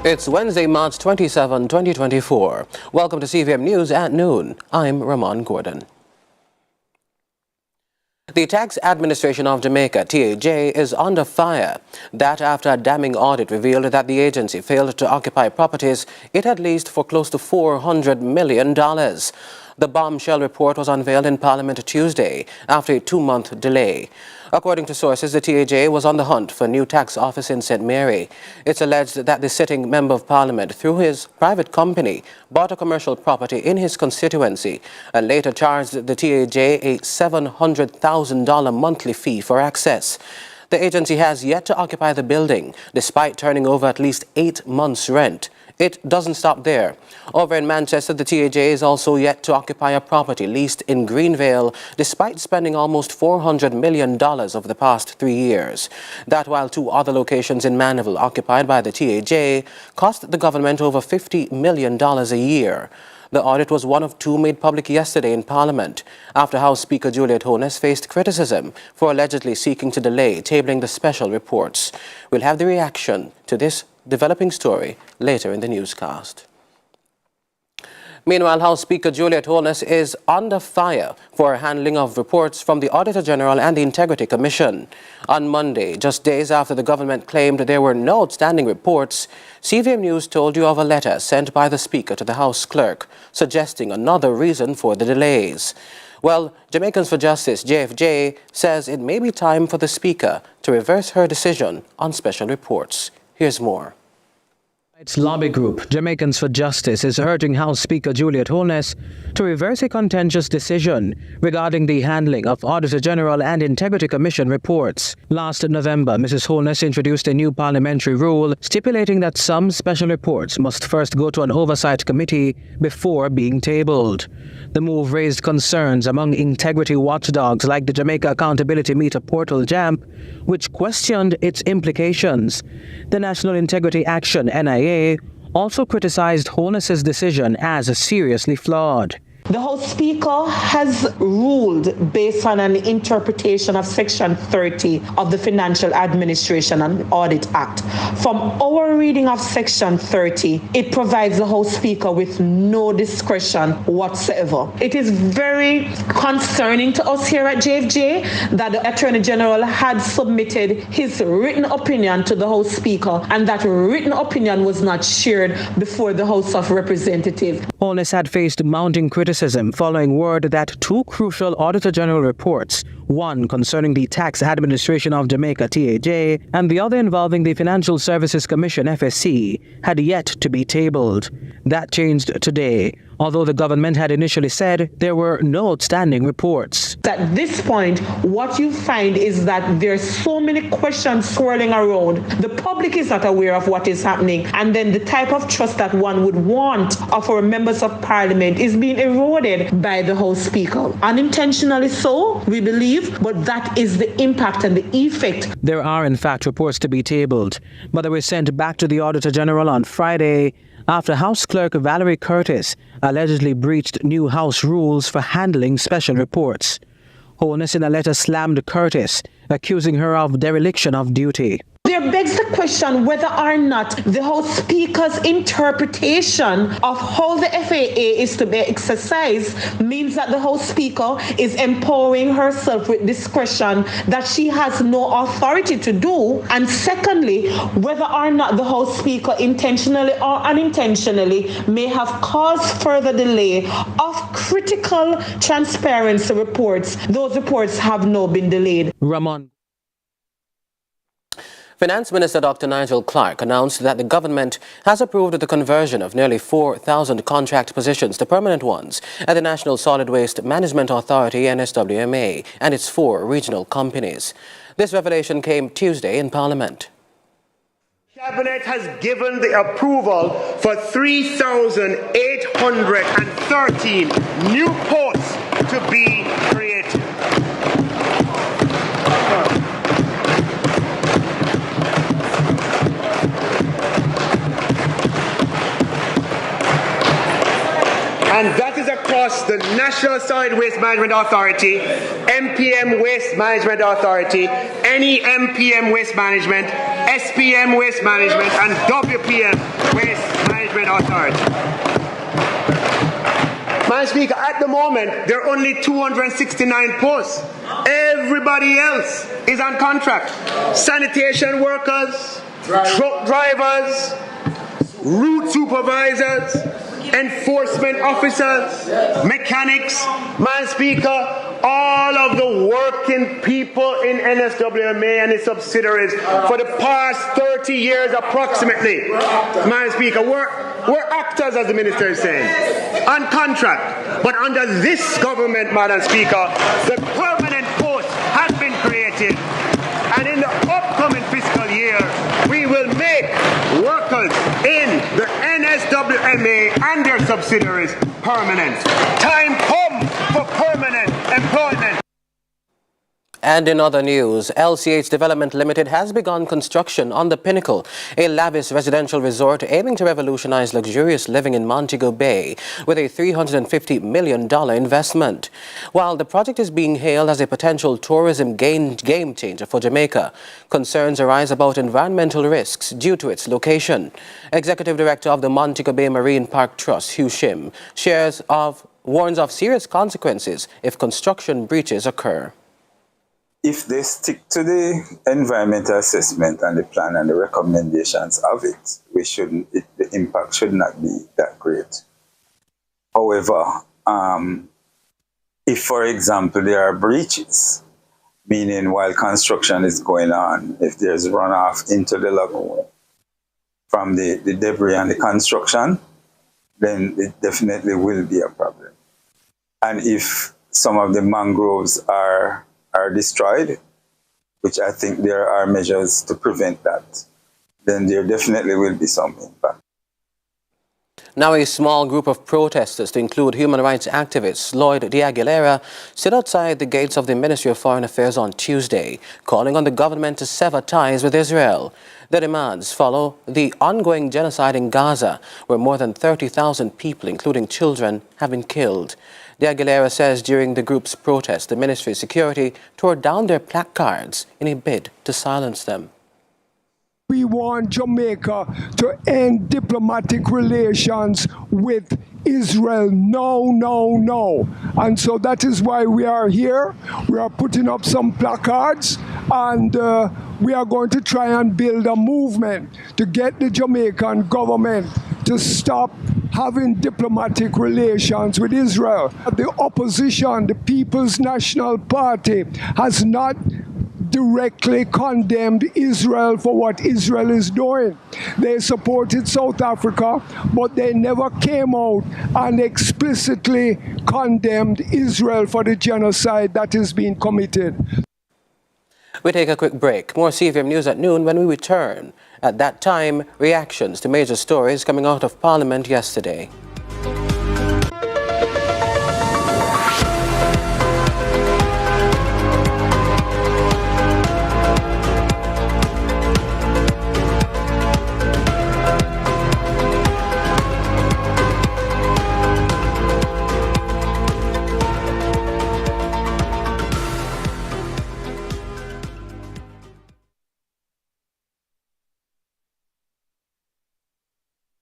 It's Wednesday, March 27, 2024. Welcome to CVM News at noon. I'm Ramon Gordon. The Tax Administration of Jamaica, TAJ, is under fire. That after a damning audit revealed that the agency failed to occupy properties it had leased for close to $400 million. The bombshell report was unveiled in Parliament Tuesday after a 2-month delay. According to sources, the TAJ was on the hunt for a new tax office in St. Mary. It's alleged that the sitting Member of Parliament, through his private company, bought a commercial property in his constituency and later charged the TAJ a $700,000 monthly fee for access. The agency has yet to occupy the building, despite turning over at least 8 months' rent. It doesn't stop there. Over in Manchester, the TAJ is also yet to occupy a property leased in Greenvale, despite spending almost $400 million over the past 3 years. That while 2 other locations in Mandeville occupied by the TAJ cost the government over $50 million a year. The audit was one of 2 made public yesterday in Parliament, after House Speaker Juliet Holness faced criticism for allegedly seeking to delay tabling the special reports. We'll have the reaction to this developing story later in the newscast. Meanwhile, House Speaker Juliet Holness is under fire for her handling of reports from the Auditor General and the Integrity Commission. On Monday, just days after the government claimed there were no outstanding reports, CVM News told you of a letter sent by the Speaker to the House Clerk suggesting another reason for the delays. Well, Jamaicans for Justice, JFJ, says it may be time for the Speaker to reverse her decision on special reports. Here's more. Its lobby group, Jamaicans for Justice, is urging House Speaker Juliet Holness to reverse a contentious decision regarding the handling of Auditor General and Integrity Commission reports. Last November, Mrs. Holness introduced a new parliamentary rule stipulating that some special reports must first go to an oversight committee before being tabled. The move raised concerns among integrity watchdogs like the Jamaica Accountability Meter portal JAMP, which questioned its implications. The National Integrity Action, NIA, also criticized Holness's decision as seriously flawed. The House Speaker has ruled based on an interpretation of Section 30 of the Financial Administration and Audit Act. From our reading of Section 30, it provides the House Speaker with no discretion whatsoever. It is very concerning to us here at JFJ that the Attorney General had submitted his written opinion to the House Speaker, and that written opinion was not shared before the House of Representatives. Holness had faced mounting criticism following word that 2 crucial Auditor General reports, one concerning the Tax Administration of Jamaica TAJ and the other involving the Financial Services Commission FSC, had yet to be tabled. That changed today, although the government had initially said there were no outstanding reports. At this point, what you find is that there's so many questions swirling around. The public is not aware of what is happening, and then the type of trust that one would want of our members of Parliament is being eroded by the House Speaker. Unintentionally so, we believe, but that is the impact and the effect. There are in fact reports to be tabled, but they were sent back to the Auditor General on Friday after House Clerk Valerie Curtis allegedly breached new House rules for handling special reports. Holness in a letter slammed Curtis, accusing her of dereliction of duty. There begs the question whether or not the House Speaker's interpretation of how the FAA is to be exercised means that the House Speaker is empowering herself with discretion that she has no authority to do. And secondly, whether or not the House Speaker intentionally or unintentionally may have caused further delay of critical transparency reports. Those reports have now been delayed. Ramon. Finance Minister Dr. Nigel Clark announced that the government has approved the conversion of nearly 4,000 contract positions to permanent ones at the National Solid Waste Management Authority NSWMA and its 4 regional companies. This revelation came Tuesday in Parliament. Cabinet has given the approval for 3,813 new posts to be created. And that is across the National Solid Waste Management Authority, MPM Waste Management Authority, any MPM Waste Management, SPM Waste Management, and WPM Waste Management Authority. Madam Speaker, at the moment, there are only 269 posts. Everybody else is on contract. Sanitation workers, truck drivers, route supervisors, enforcement officers, mechanics. Madam Speaker, all of the working people in NSWMA and its subsidiaries for the past 30 years approximately, Madam Speaker, we're actors, as the Minister is saying, on contract. But under this government, Madam Speaker, the permanent post has been created. And in the upcoming fiscal year, we will make workers in the NSWMA and their subsidiaries permanent. Time come for permanent employment. And in other news, LCH Development Limited has begun construction on The Pinnacle, a lavish residential resort aiming to revolutionize luxurious living in Montego Bay with a $350 million investment. While the project is being hailed as a potential tourism game changer for Jamaica, concerns arise about environmental risks due to its location. Executive Director of the Montego Bay Marine Park Trust, Hugh Shim, warns of serious consequences if construction breaches occur. If they stick to the environmental assessment and the plan and the recommendations of it, the impact should not be that great. However, if, for example, there are breaches, meaning while construction is going on, if there's runoff into the lagoon from the debris and the construction, then it definitely will be a problem. And if some of the mangroves are destroyed, which I think there are measures to prevent that, then there definitely will be some impact. Now, a small group of protesters, to include human rights activist Lloyd de Aguilera, stood outside the gates of the Ministry of Foreign Affairs on Tuesday, calling on the government to sever ties with Israel. The demands follow the ongoing genocide in Gaza, where more than 30,000 people, including children, have been killed. De Aguilera says during the group's protest, the Ministry's security tore down their placards in a bid to silence them. We want Jamaica to end diplomatic relations with Israel. No, no, no. And so that is why we are here. We are putting up some placards, and we are going to try and build a movement to get the Jamaican government to stop having diplomatic relations with Israel. The opposition, the People's National Party, has not directly condemned Israel for what Israel is doing. They supported South Africa, but they never came out and explicitly condemned Israel for the genocide that is being committed. We take a quick break. More CVM News at noon when we return. At that time, reactions to major stories coming out of Parliament yesterday.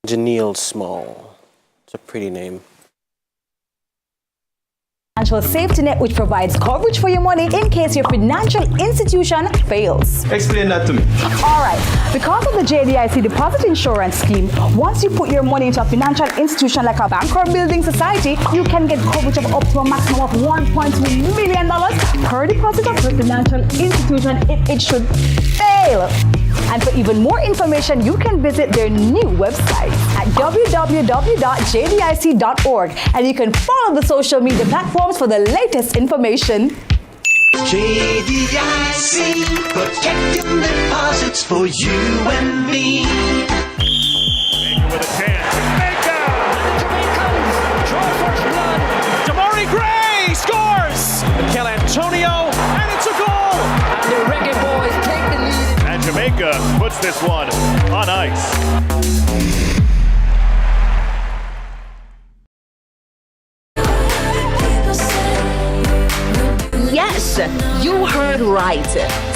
Janelle Small. It's a pretty name. Financial safety net, which provides coverage for your money in case your financial institution fails. Explain that to me. All right. Because of the JDIC deposit insurance scheme, once you put your money into a financial institution like a bank or building society, you can get coverage of up to a maximum of $1.2 million per deposit of your financial institution if it should fail. And for even more information, you can visit their new website at www.jdic.org, and you can follow the social media platforms for the latest information. JDIC, protecting deposits for you and me. With a chance. Jamaica! Jamaicans draw first blood. Damari Gray scores! Mikel Antonio, and it's a goal! And the Reggae Boys take the lead. And Jamaica puts this one on ice. Yes, you heard right.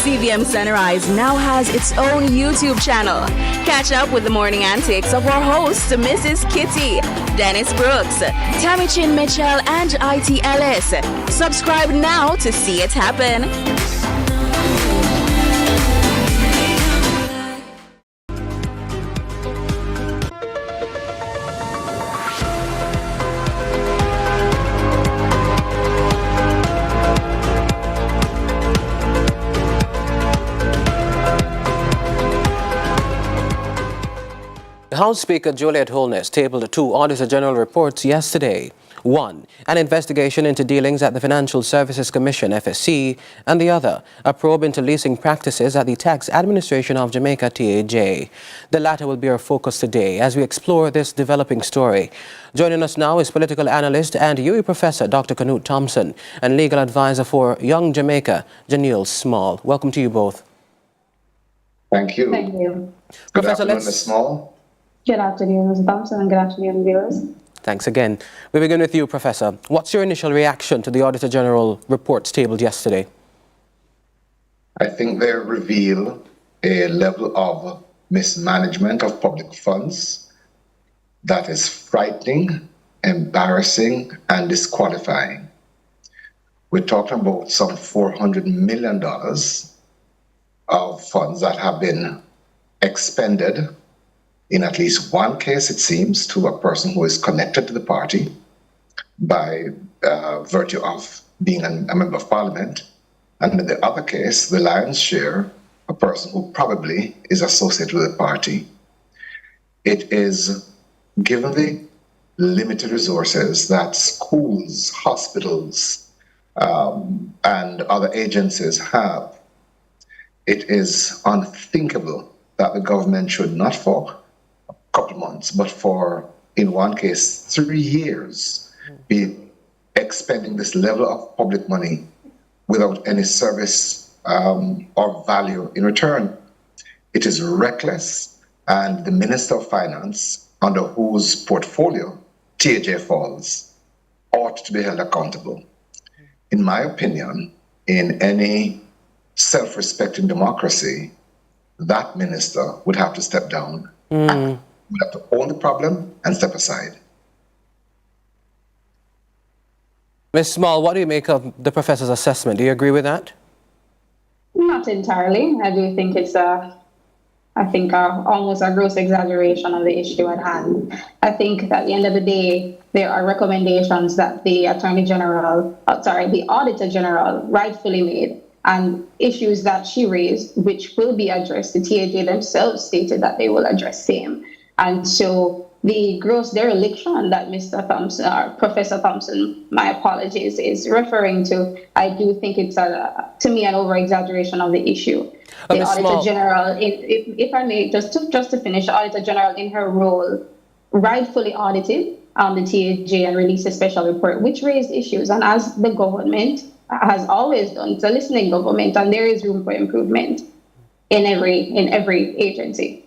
CVM Sunrise now has its own YouTube channel. Catch up with the morning antics of our hosts, Mrs. Kitty, Dennis Brooks, Tammy Chin Mitchell, and ITLS. Subscribe now to see it happen. House Speaker Juliet Holness tabled two Auditor General reports yesterday. One, an investigation into dealings at the Financial Services Commission, FSC, and the other, a probe into leasing practices at the Tax Administration of Jamaica, TAJ. The latter will be our focus today as we explore this developing story. Joining us now is political analyst and UE professor Dr. Knut Thompson and legal advisor for Young Jamaica, Janelle Small. Welcome to you both. Thank you. Thank you. Good afternoon, Ms. Small. Good afternoon, Mr. Thompson, and good afternoon, viewers. Thanks again. We begin with you, Professor. What's your initial reaction to the Auditor General reports tabled yesterday? I think they reveal a level of mismanagement of public funds that is frightening, embarrassing, and disqualifying. We're talking about some $400 million of funds that have been expended in at least one case, it seems, to a person who is connected to the party by virtue of being a member of parliament. And in the other case, the lion's share, a person who probably is associated with the party. It is, given the limited resources that schools, hospitals, and other agencies have, it is unthinkable that the government should not for a couple months, but for, in one case, 3 years, be expending this level of public money without any service or value in return. It is reckless, and the Minister of Finance, under whose portfolio TAJ falls, ought to be held accountable. In my opinion, in any self-respecting democracy, that minister would have to step down, would have to own the problem and step aside. Ms. Small, what do you make of the professor's assessment? Do you agree with that? Not entirely. I do think it's almost a gross exaggeration of the issue at hand. I think that at the end of the day, there are recommendations that the the Auditor General rightfully made, and issues that she raised, which will be addressed. The TAJ themselves stated that they will address same. And so the gross dereliction that Mr. Thompson, or Professor Thompson, my apologies, is referring to, I do think it's, to me, an over-exaggeration of the issue. The Auditor General, if I may, just to finish, the Auditor General in her role rightfully audited the TAJ and released a special report, which raised issues. And as the government has always done, it's a listening government, and there is room for improvement in every agency.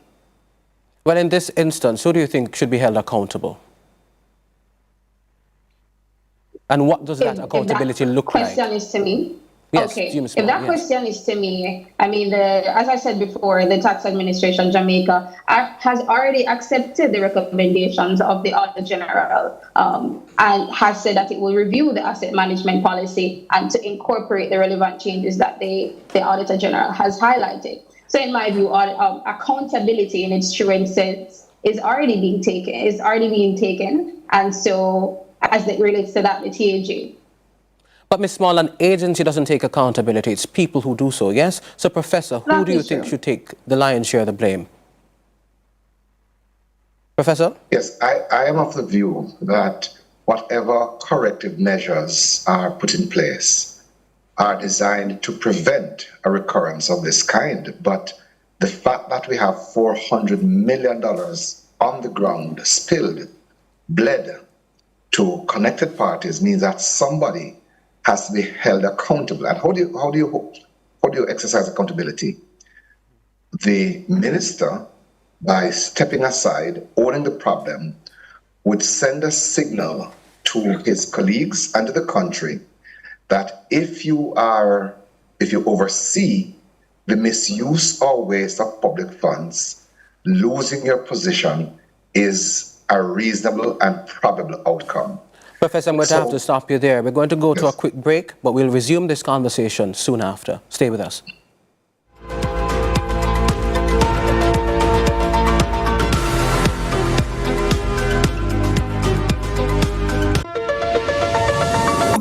Well, in this instance, who do you think should be held accountable? And what does that accountability look like? Question is to me. Yes, okay. James If that yes. question is to me, I mean, as I said before, the Tax Administration Jamaica has already accepted the recommendations of the Auditor General and has said that it will review the asset management policy and to incorporate the relevant changes that the Auditor General has highlighted. So in my view, accountability in its truant sense is already being taken. And so as it relates to that, the TAJ. But Ms. Small, an agency doesn't take accountability. It's people who do so, yes? So, Professor, who do you think should take the lion's share of the blame? Professor? Yes, I am of the view that whatever corrective measures are put in place are designed to prevent a recurrence of this kind. But the fact that we have $400 million on the ground, spilled, bled to connected parties means that somebody has to be held accountable. And how do you exercise accountability? The minister, by stepping aside, owning the problem, would send a signal to his colleagues and to the country that if you oversee the misuse or waste of public funds, losing your position is a reasonable and probable outcome. Professor, I'm going to have to stop you there. We're going to go to a quick break, but we'll resume this conversation soon after. Stay with us.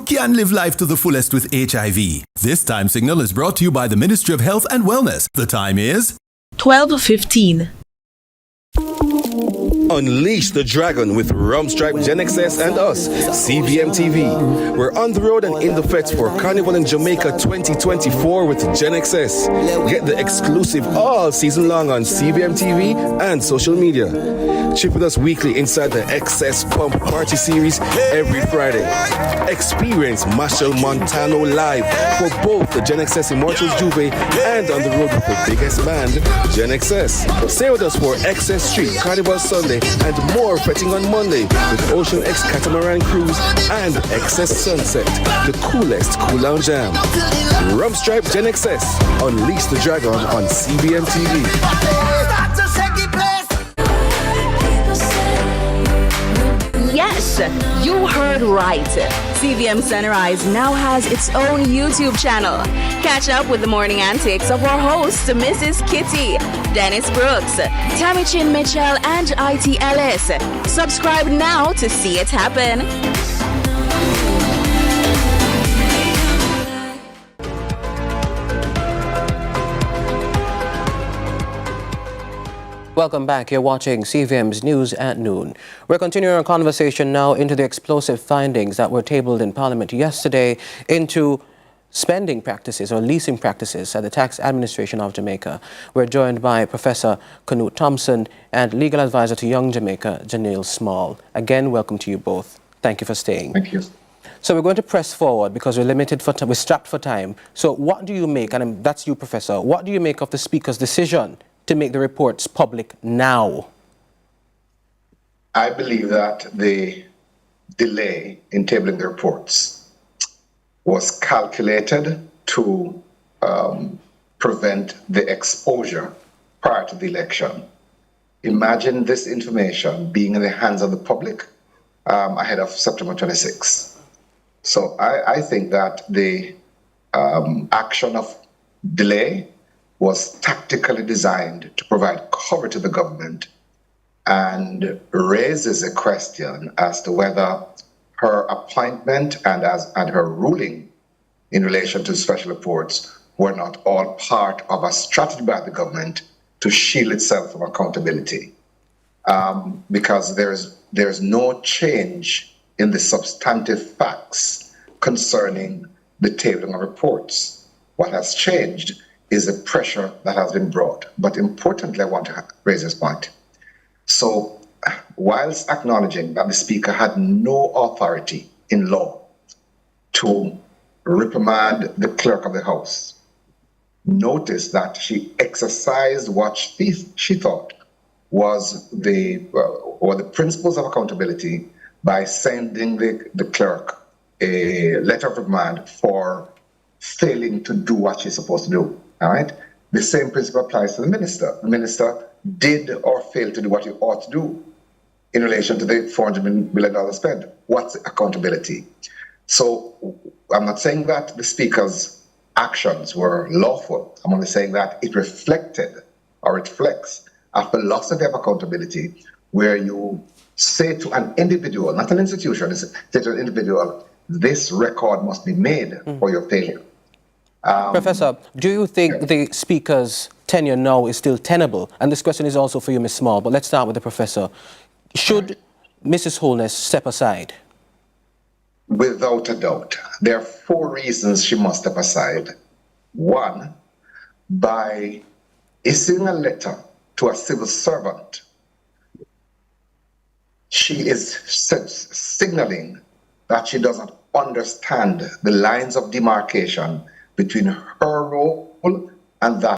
Can live life to the fullest with HIV. This time signal is brought to you by the Ministry of Health and Wellness. The time is 12:15. Unleash the dragon with Rumstripe, Gen XS and us, CVM TV. We're on the road and in the fets for Carnival in Jamaica 2024 with Gen XS. Get the exclusive all season long on CVM TV and social media. Chip with us weekly inside the XS Pump Party Series every Friday. Experience Marshall Montano live for both the Gen XS Immortals Juve and on the road with the biggest band, Gen XS. Stay with us for XS Street Carnival Sunday and more fetting on Monday with Ocean X Catamaran Cruise and XS Sunset, the coolest cool lounge jam. Rumstripe Gen XS, Unleash the Dragon on CVM TV. Yes, you heard right. CVM Sunrise now has its own YouTube channel. Catch up with the morning antics of our hosts, Mrs. Kitty, Dennis Brooks, Tammy Chin Mitchell, and IT Ellis. Subscribe now to see it happen. Welcome back. You're watching CVM's News at Noon. We're continuing our conversation now into the explosive findings that were tabled in Parliament yesterday into spending practices or leasing practices at the Tax Administration of Jamaica. We're joined by Professor Knut Thompson and legal advisor to Young Jamaica, Janelle Small. Again, welcome to you both. Thank you for staying. Thank you. So we're going to press forward because we're limited for we're strapped for time. So what do you make, and that's you, Professor, what do you make of the Speaker's decision to make the reports public now? I believe that the delay in tabling the reports was calculated to prevent the exposure prior to the election. Imagine this information being in the hands of the public ahead of September 26. So I think that the action of delay was tactically designed to provide cover to the government and raises a question as to whether her appointment and her ruling in relation to special reports were not all part of a strategy by the government to shield itself from accountability. Because there's no change in the substantive facts concerning the tabling of reports. What has changed is the pressure that has been brought. But importantly, I want to raise this point. So, whilst acknowledging that the Speaker had no authority in law to reprimand the Clerk of the House, notice that she exercised what she thought was the principles of accountability by sending the clerk a letter of reprimand for failing to do what she's supposed to do. All right. The same principle applies to the minister. The minister did or failed to do what he ought to do in relation to the $400 million spent. What's accountability? So I'm not saying that the Speaker's actions were lawful. I'm only saying that it reflected or reflects a philosophy of accountability where you say to an individual, not an institution, say to an individual, this record must be made for your failure. Professor, do you think the Speaker's tenure now is still tenable? And this question is also for you, Ms. Small, but let's start with the Professor. Should Mrs. Holness step aside? Without a doubt. There are 4 reasons she must step aside. 1, by issuing a letter to a civil servant, she is signaling that she doesn't understand the lines of demarcation between her role and that